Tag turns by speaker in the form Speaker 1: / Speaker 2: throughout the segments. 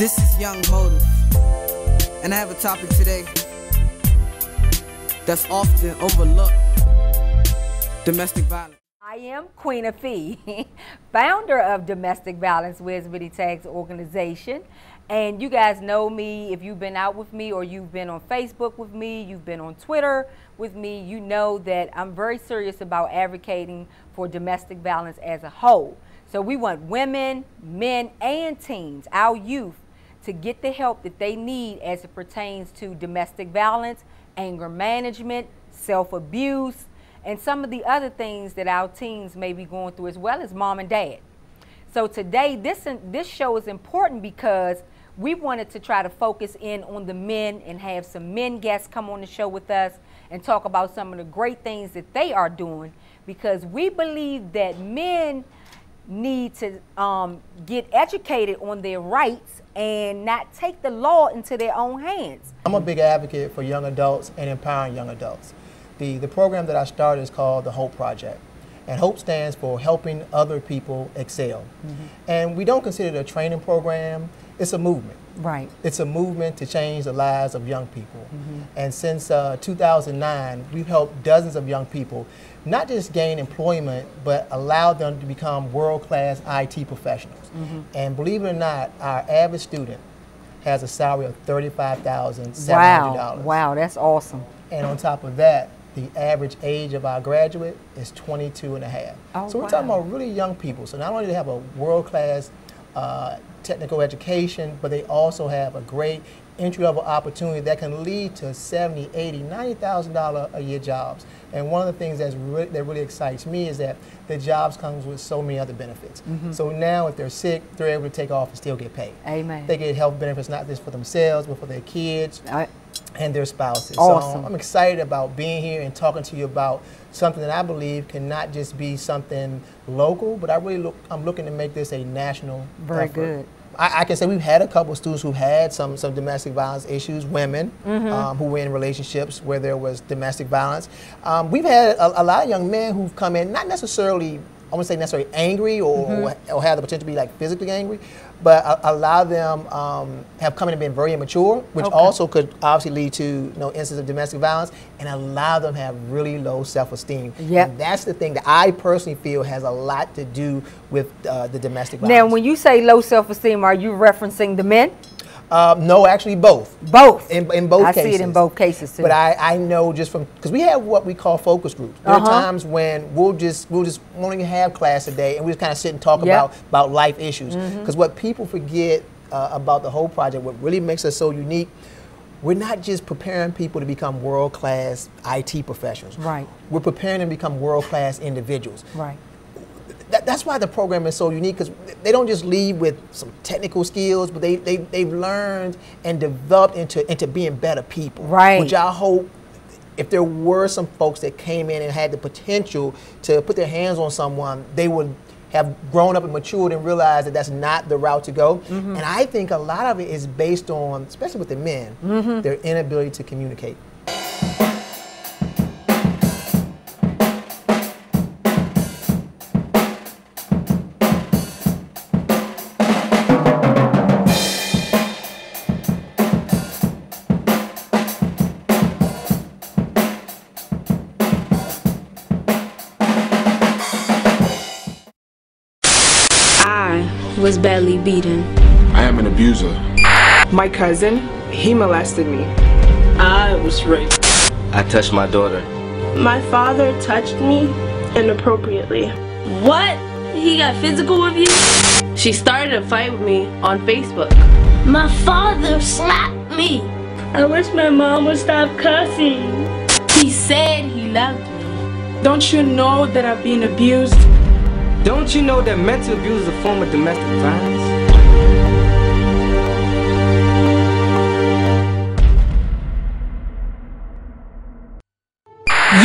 Speaker 1: This is Young Motive, and I have a topic today that's often overlooked: domestic violence.
Speaker 2: I am Queen Afi, founder of Domestic Violence Wears Many Tags organization. And you guys know me. If you've been out with me or you've been on Facebook with me, you've been on Twitter with me, you know that I'm very serious about advocating for domestic violence as a whole. So we want women, men, and teens, our youth, to get the help that they need as it pertains to domestic violence, anger management, self-abuse, and some of the other things that our teens may be going through, as well as mom and dad. So today, this show is important because we wanted to try to focus in on the men and have some men guests come on the show with us and talk about some of the great things that they are doing, because we believe that men need to get educated on their rights and not take the law into their own hands.
Speaker 3: I'm a big advocate for young adults and empowering young adults. The program that I started is called the HOPE Project. And HOPE stands for Helping Other People Excel. And we don't consider it a training program, it's a movement.
Speaker 2: Right.
Speaker 3: It's a movement to change the lives of young people. And since 2009, we've helped dozens of young people not just gain employment, but allow them to become world-class IT professionals. And believe it or not, our average student has a salary of $35,700.
Speaker 2: Wow, that's awesome.
Speaker 3: And on top of that, the average age of our graduate is 22 and a half. So we're talking about really young people. So not only do they have a world-class technical education, but they also have a great entry-level opportunity that can lead to $70,000, $80,000, $90,000 a year jobs. And one of the things that really excites me is that the jobs comes with so many other benefits. So now if they're sick, they're able to take off and still get paid.
Speaker 2: Amen.
Speaker 3: They get health benefits not just for themselves, but for their kids and their spouses.
Speaker 2: Awesome.
Speaker 3: So I'm excited about being here and talking to you about something that I believe can not just be something local, but I'm looking to make this a national effort.
Speaker 2: Good.
Speaker 3: I can say we've had a couple of students who've had some domestic violence issues, women who were in relationships where there was domestic violence. We've had a lot of young men who've come in, not necessarily, I wouldn't say necessarily angry or have the potential to be like physically angry, but a lot of them have come in and been very immature, which also could obviously lead to instances of domestic violence, and a lot of them have really low self-esteem. And that's the thing that I personally feel has a lot to do with the domestic violence.
Speaker 2: Now, when you say low self-esteem, are you referencing the men?
Speaker 3: No, actually both.
Speaker 2: Both?
Speaker 3: In both cases.
Speaker 2: I see it in both cases too.
Speaker 3: But I know just from, because we have what we call focus groups. There are times when we'll just won't even have class today and we just kind of sit and talk about life issues. Because what people forget about the whole project, what really makes us so unique, we're not just preparing people to become world-class IT professionals.
Speaker 2: Right.
Speaker 3: We're preparing them to become world-class individuals.
Speaker 2: Right.
Speaker 3: That's why the program is so unique, because they don't just leave with some technical skills, but they've learned and developed into being better people.
Speaker 2: Right.
Speaker 3: Which I hope, if there were some folks that came in and had the potential to put their hands on someone, they would have grown up and matured and realized that that's not the route to go. And I think a lot of it is based on, especially with the men, their inability to communicate.
Speaker 4: Was badly beaten.
Speaker 5: I am an abuser.
Speaker 6: My cousin, he molested me.
Speaker 7: I was raped.
Speaker 8: I touched my daughter.
Speaker 9: My father touched me inappropriately.
Speaker 4: What? He got physical with you? She started a fight with me on Facebook.
Speaker 9: My father slapped me.
Speaker 7: I wish my mom would stop cussing.
Speaker 4: He said he loved me.
Speaker 6: Don't you know that I've been abused?
Speaker 8: Don't you know that mental abuse is a form of domestic violence?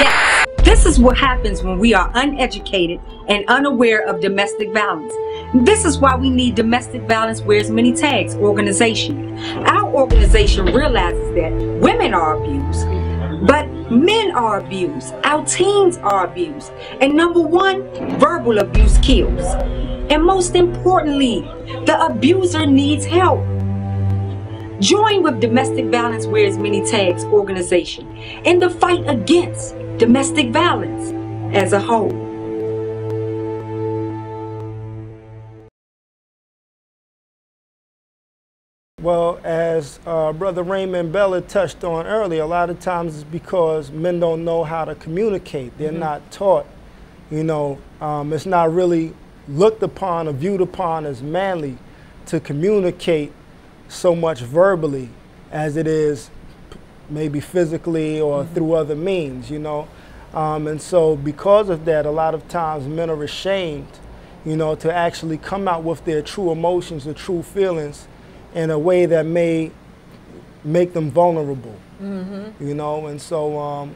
Speaker 2: Yes, this is what happens when we are uneducated and unaware of domestic violence. This is why we need Domestic Violence Wears Many Tags organization. Our organization realizes that women are abused, but men are abused, our teens are abused, and number one, verbal abuse kills. And most importantly, the abuser needs help.
Speaker 5: Join with Domestic Violence Wears Many Tags organization in the fight against domestic violence as a whole.
Speaker 10: Well, as Brother Raymond Bella touched on earlier, a lot of times it's because men don't know how to communicate. They're not taught. You know, it's not really looked upon or viewed upon as manly to communicate so much verbally as it is maybe physically or through other means, you know. And so because of that, a lot of times men are ashamed, you know, to actually come out with their true emotions, their true feelings in a way that may make them vulnerable, you know. And so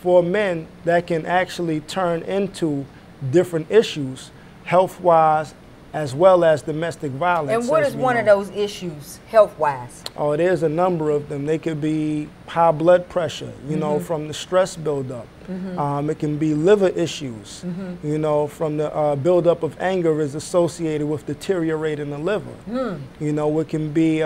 Speaker 10: for men, that can actually turn into different issues, health-wise, as well as domestic violence.
Speaker 2: And what is one of those issues, health-wise?
Speaker 10: Oh, there's a number of them. They could be high blood pressure, you know, from the stress buildup. It can be liver issues, you know, from the buildup of anger is associated with deteriorating the liver. You know, it can be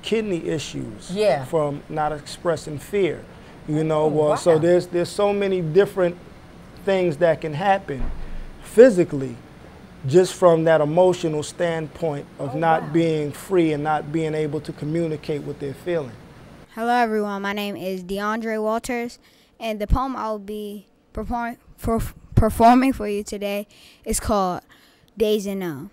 Speaker 10: kidney issues from not expressing fear. You know, so there's so many different things that can happen physically, just from that emotional standpoint of not being free and not being able to communicate what they're feeling.
Speaker 11: Hello everyone, my name is DeAndre Walters, and the poem I'll be performing for you today is called Days Unknown.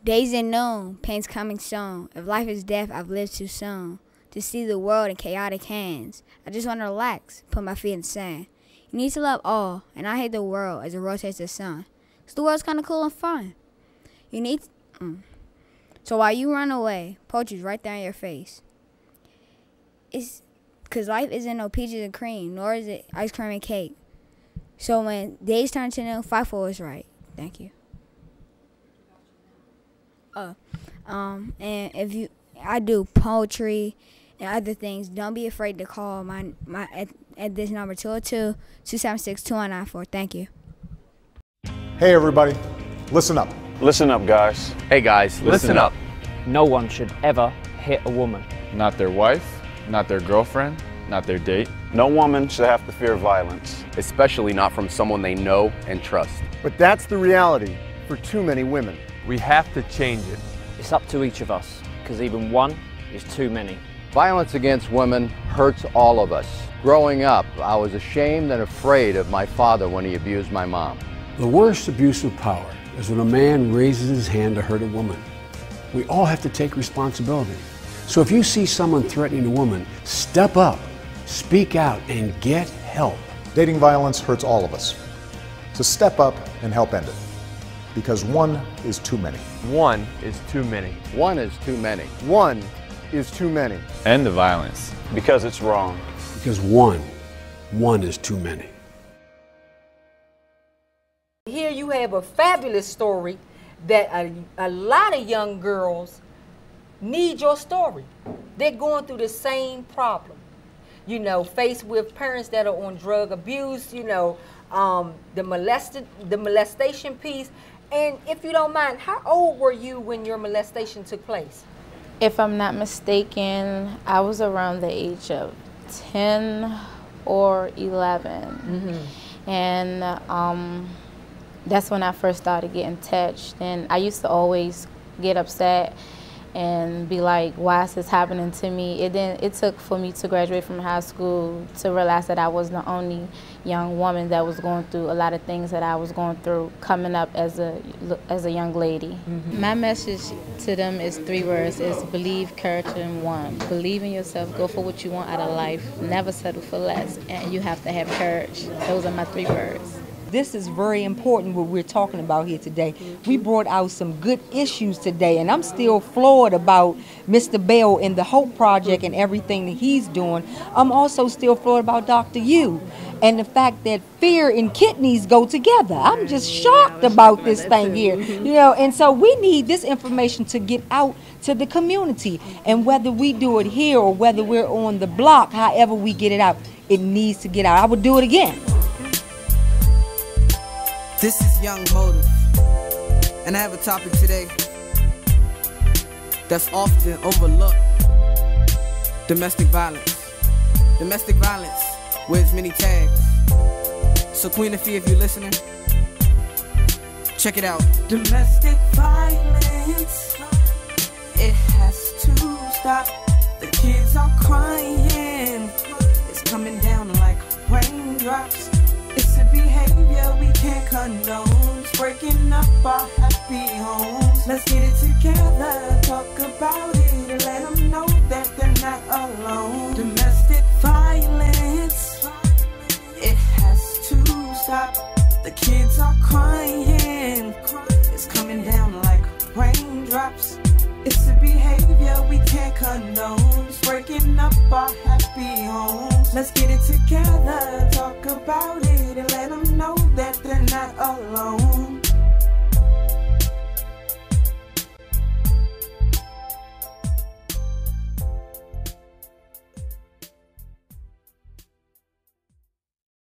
Speaker 11: Days unknown, pain's coming soon. If life is death, I've lived too soon to see the world in chaotic hands. I just want to relax, put my feet in the sand. You need to love all, and I hate the world as it rotates the sun. Cause the world's kind of cool and fun. You need, so while you run away, poetry's right there in your face. It's, cause life isn't no peaches and cream, nor is it ice cream and cake. So when days turn to noon, fight for what's right. Thank you. And if I do poetry and other things, don't be afraid to call my at this number 202-276-2194. Thank you.
Speaker 12: Hey everybody, listen up.
Speaker 13: Listen up, guys.
Speaker 14: Hey guys, listen up.
Speaker 15: No one should ever hit a woman.
Speaker 13: Not their wife, not their girlfriend, not their date. No woman should have to fear violence.
Speaker 14: Especially not from someone they know and trust.
Speaker 16: But that's the reality for too many women.
Speaker 17: We have to change it.
Speaker 15: It's up to each of us, because even one is too many.
Speaker 18: Violence against women hurts all of us. Growing up, I was ashamed and afraid of my father when he abused my mom.
Speaker 19: The worst abuse of power is when a man raises his hand to hurt a woman. We all have to take responsibility. So if you see someone threatening a woman, step up, speak out, and get help.
Speaker 12: Dating violence hurts all of us. So step up and help end it. Because one is too many.
Speaker 17: One is too many.
Speaker 18: One is too many.
Speaker 16: One is too many.
Speaker 13: End the violence. Because it's wrong.
Speaker 19: Because one is too many.
Speaker 2: Here you have a fabulous story that a lot of young girls need your story. They're going through the same problem. You know, faced with parents that are on drug abuse, you know, the molestation piece. And if you don't mind, how old were you when your molestation took place?
Speaker 20: If I'm not mistaken, I was around the age of 10 or 11. And that's when I first started getting touched. And I used to always get upset and be like, why is this happening to me? It took for me to graduate from high school to realize that I was the only young woman that was going through a lot of things that I was going through coming up as a young lady. My message to them is 3 words. It's believe, courage, and one. Believe in yourself, go for what you want out of life, never settle for less, and you have to have courage. Those are my 3 words.
Speaker 2: This is very important what we're talking about here today. We brought out some good issues today, and I'm still floored about Mr. Bell and the Hope Project and everything that he's doing. I'm also still floored about Dr. Yu and the fact that fear and kidneys go together. I'm just shocked about this thing here, you know, and so we need this information to get out to the community. And whether we do it here or whether we're on the block, however we get it out, it needs to get out. I would do it again.
Speaker 1: This is Young Motive, and I have a topic today that's often overlooked. Domestic violence. Domestic violence wears many tags. So Queen Afi, if you're listening, check it out.
Speaker 21: Domestic violence, it has to stop. The kids are crying, it's coming down like raindrops. It's a behavior we can't condone. It's breaking up our happy homes. Let's get it together, talk about it, and let them know that they're not alone. Domestic violence, it has to stop. The kids are crying, it's coming down like raindrops. It's a behavior we can't condone. It's breaking up our happy homes. Let's get it together, talk about it, and let them know that they're not alone.